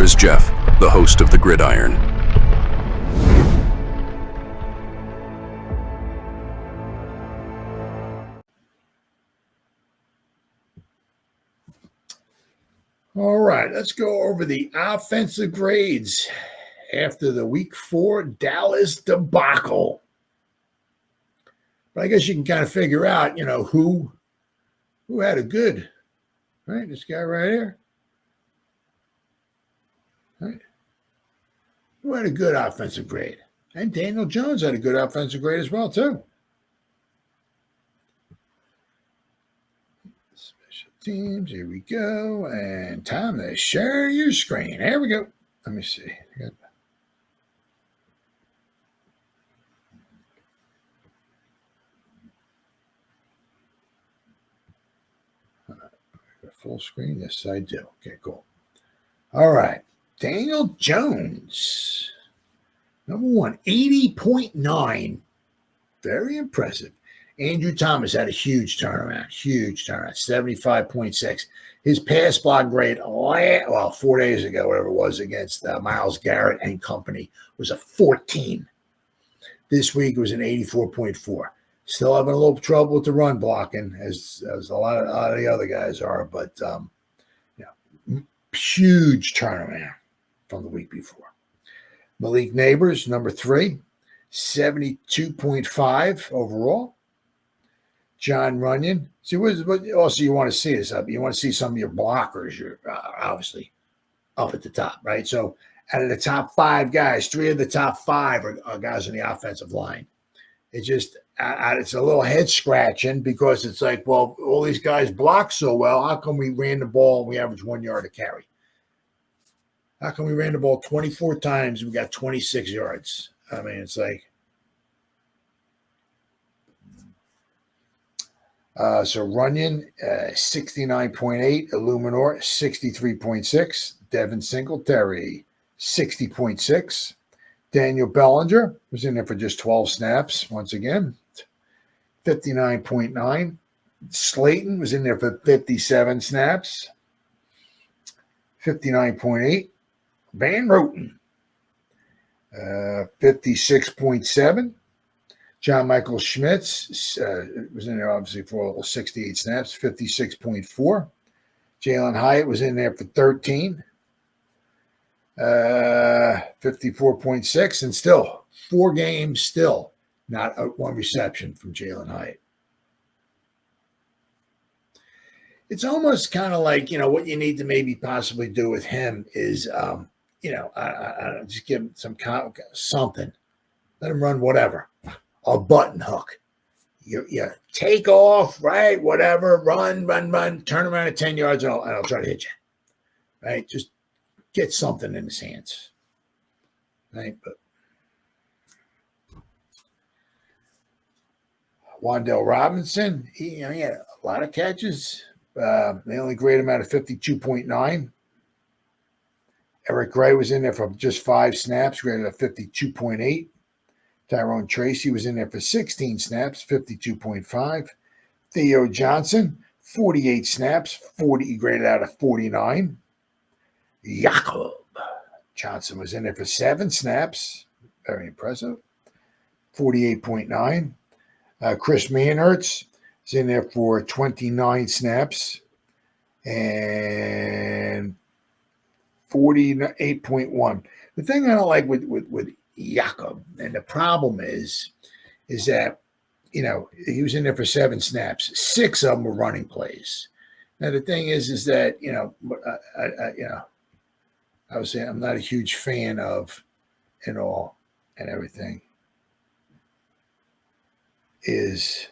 is Jeff, the host of the Gridiron. All right, let's go over the offensive grades after the Week 4 Dallas debacle. But I guess you can kind of figure out, who had a good, right? This guy right here, right? Who had a good offensive grade? And Daniel Jones had a good offensive grade as well, too. Special teams, here we go. And time to share your screen. There we go. Let me see. Full screen? Yes, I do. Okay, cool. All right. Daniel Jones. Number 1, 80.9. Very impressive. Andrew Thomas had a huge turnaround. 75.6. His pass block grade, 4 days ago, whatever it was, against Myles Garrett and company, was a 14. This week it was an 84.4. Still having a little trouble with the run blocking, as a lot of the other guys are, but huge turnaround from the week before. Malik Nabers, number 3, 72.5 overall. John Runyon. See, what also you want to see is you want to see some of your blockers. You're obviously up at the top, right? So out of the top 5 guys, 3 of the top 5 are guys on the offensive line. It's a little head scratching because it's like, well, all these guys block so well. How come we ran the ball and we averaged 1 yard a carry? How come we ran the ball 24 times and we got 26 yards? I mean, it's like, so Runyon, 69.8, Illuminor, 63.6, Devin Singletary, 60.6. Daniel Bellinger was in there for just 12 snaps once again, 59.9. Slayton was in there for 57 snaps, 59.8. Van Roten, 56.7. John Michael Schmitz was in there obviously for 68 snaps, 56.4. Jalen Hyatt was in there for 13. 54.6, and still 4 games, still not 1 reception from Jalen Hyatt. It's almost kind of like, what you need to maybe possibly do with him is, I just give him something. Let him run whatever, a button hook. You take off, right? Whatever, run, turn around at 10 yards, and I'll try to hit you, right? Just get something in his hands, right? But Wan'Dale Robinson, he had a lot of catches. They only grade him out of 52.9. Eric Gray was in there for just 5 snaps, graded at 52.8. Tyrone Tracy was in there for 16 snaps, 52.5. Theo Johnson, 48 snaps, graded out of 49. Jakob Johnson was in there for 7 snaps. Very impressive. 48.9. Chris Manhertz is in there for 29 snaps and 48.1. The thing I don't like with Jakob, and the problem is that, he was in there for 7 snaps. 6 of them were running plays. Now, the thing is that, obviously, I'm not a huge fan of and everything. Get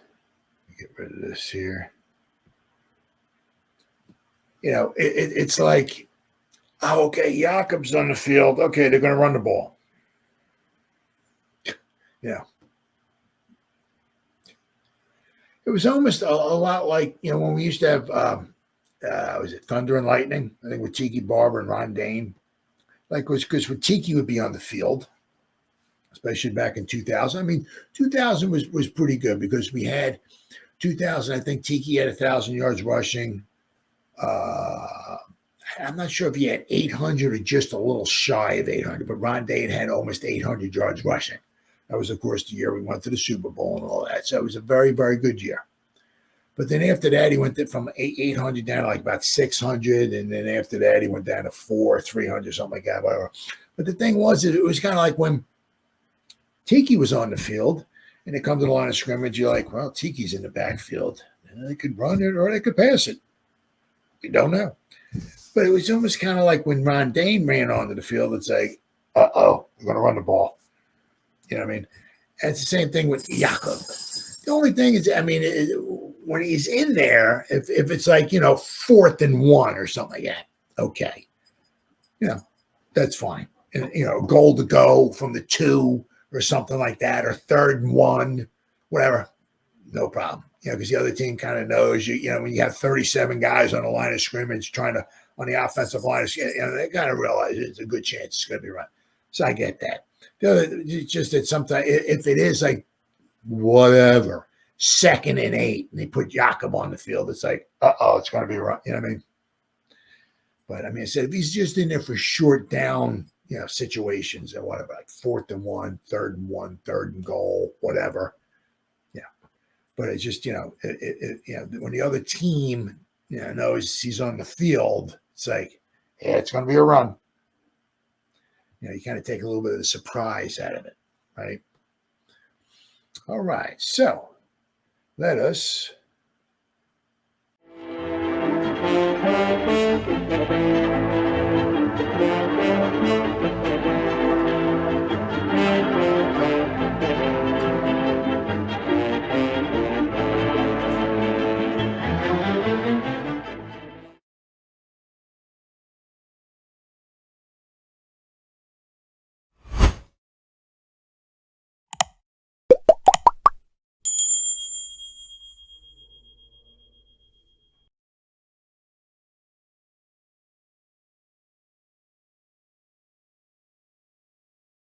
rid of this here. It's like, okay, Jakob's on the field. Okay, they're going to run the ball. It was almost a lot like, when we used to have, was it Thunder and Lightning? I think with Tiki Barber and Ron Dane. Because when Tiki would be on the field, especially back in 2000. I mean, 2000 was pretty good because we had 2000. I think Tiki had 1,000 yards rushing. I I'm not sure if he had 800 or just a little shy of 800, but Wan'Dale had almost 800 yards rushing. That was, of course, the year we went to the Super Bowl and all that. So it was a very, very good year. But then after that, he went from 800 down to like about 600. And then after that, he went down to 300, something like that, whatever. But the thing was, it was kind of like when Tiki was on the field and it comes to the line of scrimmage, you're like, well, Tiki's in the backfield. And they could run it or they could pass it. You don't know. But it was almost kind of like when Wan'Dale ran onto the field, it's like, uh-oh, we're going to run the ball. You know what I mean? And it's the same thing with Jakob. The only thing is, I mean, when he's in there, if it's like, 4th and 1 or something like that, okay. That's fine. And, goal to go from the 2 or something like that, or 3rd and 1, whatever, no problem. Because the other team kind of knows, when you have 37 guys on the line of scrimmage on the offensive line, they kind of realize it's a good chance it's going to be run. So I get that. The other, it's just that sometimes if it is like whatever, 2nd and 8, and they put Jakob on the field, it's like, it's going to be run. You know what I mean? But I mean, I said if he's just in there for short down, situations and whatever, like 4th and 1, 3rd and 1, 3rd and goal, whatever. But it's just, when the other team, knows he's on the field, it's like, yeah, it's going to be a run. You kind of take a little bit of the surprise out of it, right? All right. So let us